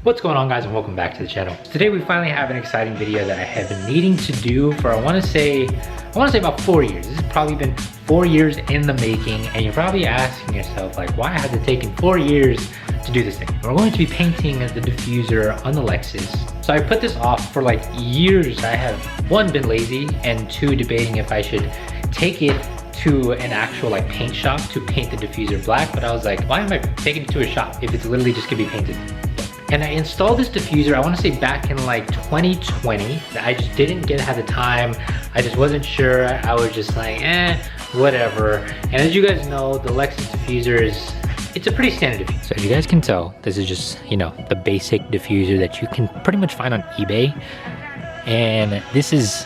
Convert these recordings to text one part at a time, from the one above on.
What's going on, guys, and welcome back to the channel. Today we finally have an exciting video that I have been needing to do for I want to say about 4 years. This has probably been 4 years in the making, and you're probably asking yourself like, why has it taken 4 years to do this thing? We're going to be painting the diffuser on the Lexus. So I put this off for like years. I have one, been lazy, and two, debating if I should take it to an actual like paint shop to paint the diffuser black. But I was like, why am I taking it to a shop if it's literally just gonna be painted? And I installed this diffuser, I wanna say back in like 2020. I just didn't have the time. I just wasn't sure. I was just like, whatever. And as you guys know, the Lexus diffuser it's a pretty standard diffuser. So as you guys can tell, this is just, you know, the basic diffuser that you can pretty much find on eBay. And this is,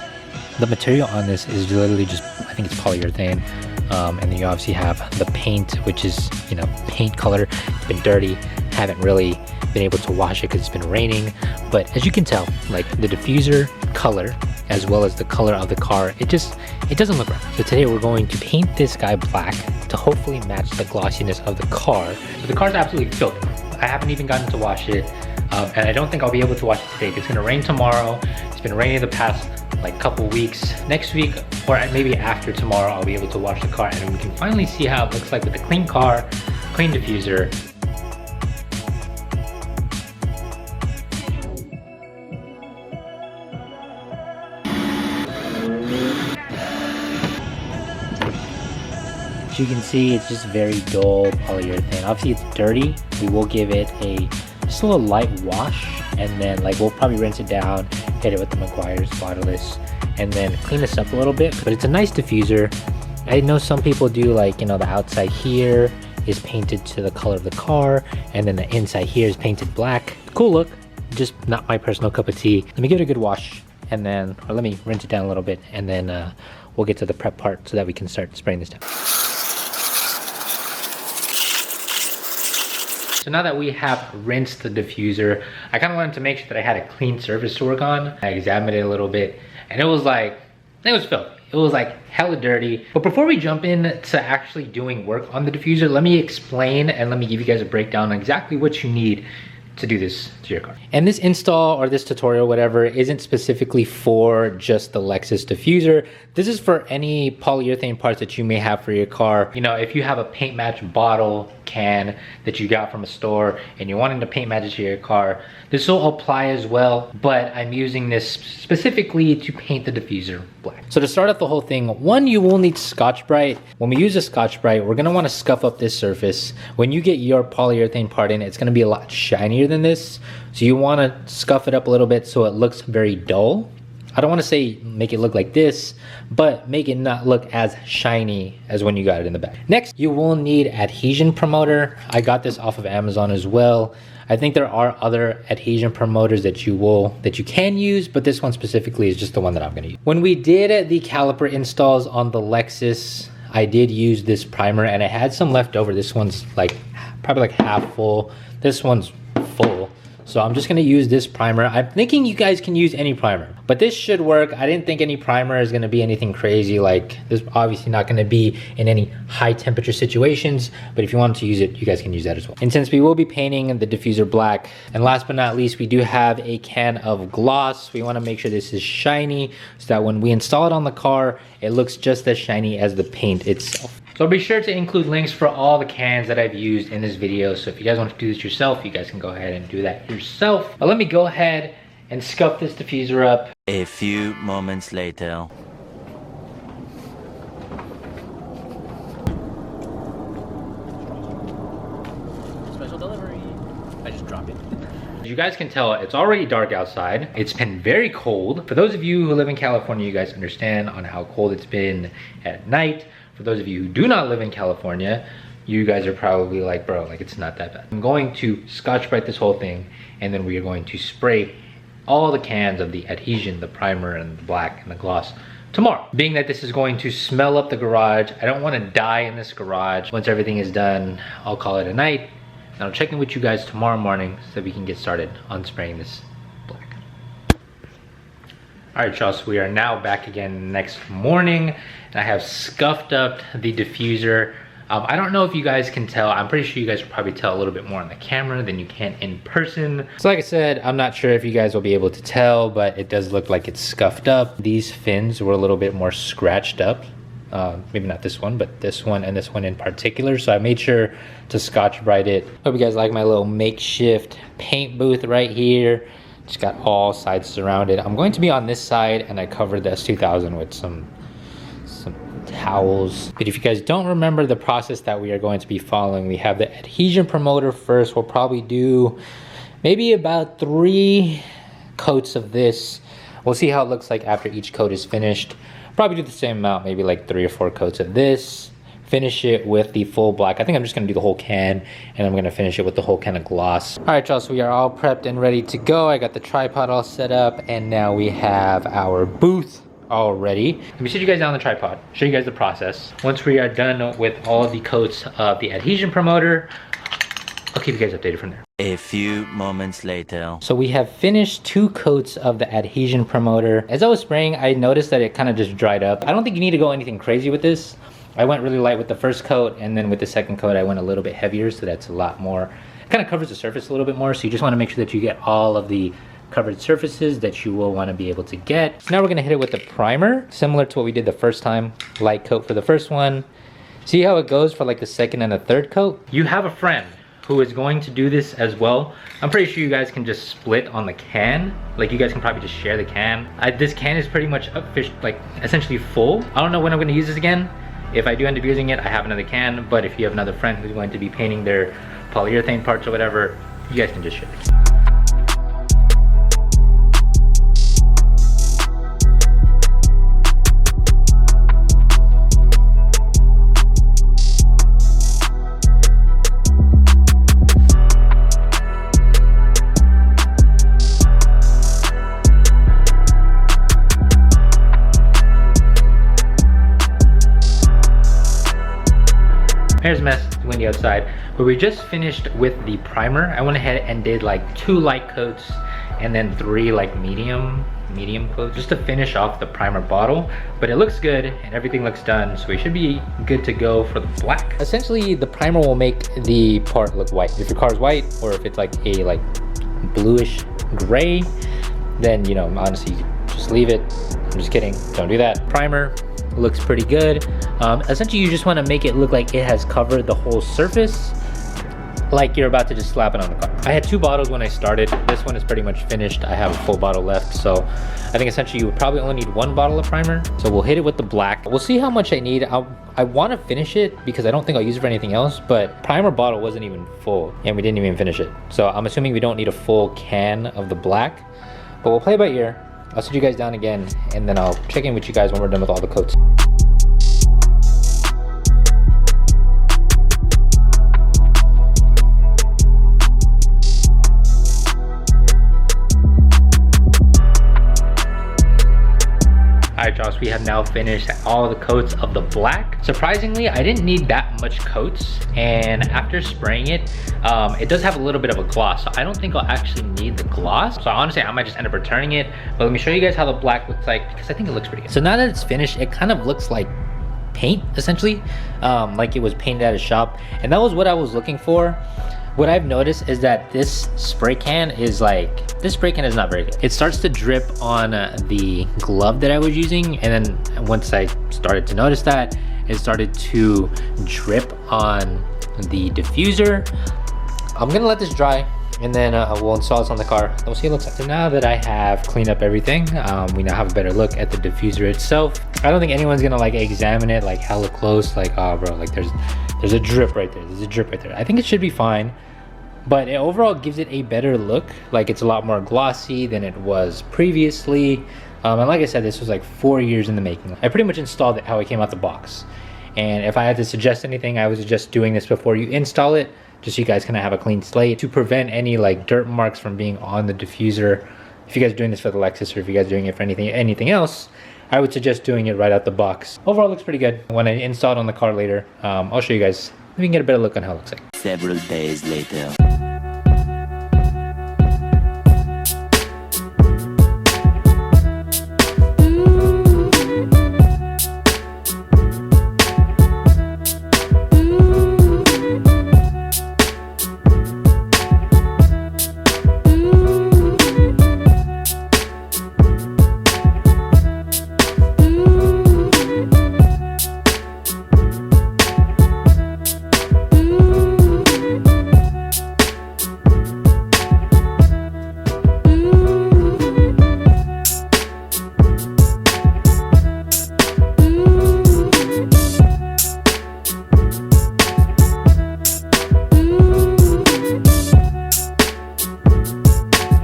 the material on this is literally just, I think it's polyurethane. And then you obviously have the paint, which is, you know, paint color. It's been dirty, haven't really been able to wash it because it's been raining. But as you can tell, like the diffuser color as well as the color of the car, it doesn't look right. So today we're going to paint this guy black to hopefully match the glossiness of the car. So the car's absolutely filthy. I haven't even gotten to wash it, and I don't think I'll be able to wash it today. It's gonna rain tomorrow. It's been raining the past like couple weeks. Next week, or maybe after tomorrow, I'll be able to wash the car and we can finally see how it looks like with a clean car, clean diffuser. As you can see, it's just very dull polyurethane. Obviously it's dirty. We will give it just a little light wash, and then like we'll probably rinse it down, hit it with the McGuire's waterless, and then clean this up a little bit. But it's a nice diffuser. I know some people do, like, you know, the outside here is painted to the color of the car, and then the inside here is painted black. Cool look, just not my personal cup of tea. Let me give it a good wash, and then, or let me rinse it down a little bit, and then we'll get to the prep part so that we can start spraying this down. So now that we have rinsed the diffuser, I kind of wanted to make sure that I had a clean surface to work on. I examined it a little bit, and it was filthy. It was like hella dirty. But before we jump in to actually doing work on the diffuser, let me explain and let me give you guys a breakdown on exactly what you need to do this to your car. And this install or this tutorial, whatever, isn't specifically for just the Lexus diffuser. This is for any polyurethane parts that you may have for your car. You know, if you have a paint match bottle, can that you got from a store and you're wanting to paint match it to your car, this will apply as well, but I'm using this specifically to paint the diffuser black. So to start off the whole thing, one, you will need Scotch-Brite. When we use a Scotch-Brite, we're gonna wanna scuff up this surface. When you get your polyurethane part in, it's gonna be a lot shinier than this. So you wanna scuff it up a little bit so it looks very dull. I don't wanna say make it look like this, but make it not look as shiny as when you got it in the back. Next, you will need adhesion promoter. I got this off of Amazon as well. I think there are other adhesion promoters that you can use, but this one specifically is just the one that I'm gonna use. When we did the caliper installs on the Lexus, I did use this primer and I had some left over. This one's like probably like half full. This one's full. So I'm just gonna use this primer. I'm thinking you guys can use any primer, but this should work. I didn't think any primer is gonna be anything crazy. Like, this obviously not gonna be in any high temperature situations, but if you want to use it, you guys can use that as well. And since we will be painting the diffuser black, and last but not least, we do have a can of gloss. We wanna make sure this is shiny so that when we install it on the car, it looks just as shiny as the paint itself. So be sure to include links for all the cans that I've used in this video. So if you guys want to do this yourself, you guys can go ahead and do that yourself. But let me go ahead and scuff this diffuser up. A few moments later. Special delivery. I just dropped it. As you guys can tell, it's already dark outside. It's been very cold. For those of you who live in California, you guys understand on how cold it's been at night. For those of you who do not live in California, you guys are probably like, bro, like it's not that bad. I'm going to Scotch-Brite this whole thing, and then we are going to spray all the cans of the adhesion, the primer and the black and the gloss tomorrow. Being that this is going to smell up the garage, I don't want to die in this garage. Once everything is done, I'll call it a night. And I'll check in with you guys tomorrow morning so that we can get started on spraying this black. All right, y'all, so we are now back again next morning, and I have scuffed up the diffuser. I don't know if you guys can tell. I'm pretty sure you guys will probably tell a little bit more on the camera than you can in person. So like I said, I'm not sure if you guys will be able to tell, but it does look like it's scuffed up. These fins were a little bit more scratched up. Maybe not this one, but this one and this one in particular. So I made sure to Scotch-Brite it. Hope you guys like my little makeshift paint booth right here. Just got all sides surrounded. I'm going to be on this side, and I covered the S2000 with some towels. But if you guys don't remember the process that we are going to be following, we have the adhesion promoter first. We'll probably do maybe about 3 coats of this. We'll see how it looks like after each coat is finished. Probably do the same amount, maybe like 3 or 4 coats of this. Finish it with the full black. I think I'm just gonna do the whole can, and I'm gonna finish it with the whole can of gloss. All right, y'all, so we are all prepped and ready to go. I got the tripod all set up, and now we have our booth already. Let me sit you guys down on the tripod, show you guys the process. Once we are done with all the coats of the adhesion promoter, I'll keep you guys updated from there. A few moments later. So we have finished 2 coats of the adhesion promoter. As I was spraying, I noticed that it kind of just dried up. I don't think you need to go anything crazy with this. I went really light with the first coat, and then with the second coat, I went a little bit heavier, so that's a lot more. It kind of covers the surface a little bit more, so you just want to make sure that you get all of the covered surfaces that you will want to be able to get. So now we're going to hit it with the primer, similar to what we did the first time. Light coat for the first one. See how it goes for like the second and the third coat? You have a friend who is going to do this as well. I'm pretty sure you guys can just split on the can. Like, you guys can probably just share the can. This can is pretty much like essentially full. I don't know when I'm going to use this again. If I do end up using it, I have another can, but if you have another friend who's going to be painting their polyurethane parts or whatever, you guys can just share it. Here's a mess, it's windy outside. But we just finished with the primer. I went ahead and did like 2 light coats and then 3 like medium coats just to finish off the primer bottle. But it looks good and everything looks done, so we should be good to go for the black. Essentially, the primer will make the part look white. If your car is white, or if it's like a bluish gray, then, you know, honestly, just leave it. I'm just kidding, don't do that. Primer looks pretty good. Essentially, you just want to make it look like it has covered the whole surface, like you're about to just slap it on the car. I had 2 bottles when I started. This one is pretty much finished. I have a full bottle left, so I think essentially you would probably only need 1 bottle of primer. So we'll hit it with the black. We'll see how much I need. I want to finish it because I don't think I'll use it for anything else, but primer bottle wasn't even full and we didn't even finish it. So I'm assuming we don't need a full can of the black, but we'll play by ear. I'll sit you guys down again, and then I'll check in with you guys when we're done with all the coats. Alright, Josh, we have now finished all the coats of the black. Surprisingly, I didn't need that much coats, and after spraying it, it does have a little bit of a gloss, so I don't think I'll actually need the gloss. So honestly, I might just end up returning it, but let me show you guys how the black looks like, because I think it looks pretty good. So now that it's finished, it kind of looks like paint, essentially, like it was painted at a shop, and that was what I was looking for. What I've noticed is that this spray can is not very good. It starts to drip on the glove that I was using, and then once I started to notice that, it started to drip on the diffuser. I'm gonna let this dry, and then we'll install this on the car. We'll see what it looks like. So now that I have cleaned up everything, we now have a better look at the diffuser itself. I don't think anyone's gonna like examine it like hella close, like, oh bro, like there's a drip right there, there's a drip right there. I think it should be fine, but it overall gives it a better look. Like, it's a lot more glossy than it was previously. And like I said, this was like 4 years in the making. I pretty much installed it how it came out the box. And if I had to suggest anything, I would suggest doing this before you install it, just so you guys can have a clean slate to prevent any like dirt marks from being on the diffuser. If you guys are doing this for the Lexus, or if you guys are doing it for anything else, I would suggest doing it right out the box. Overall, it looks pretty good. When I install it on the car later, I'll show you guys. We can get a better look on how it looks like. Several days later.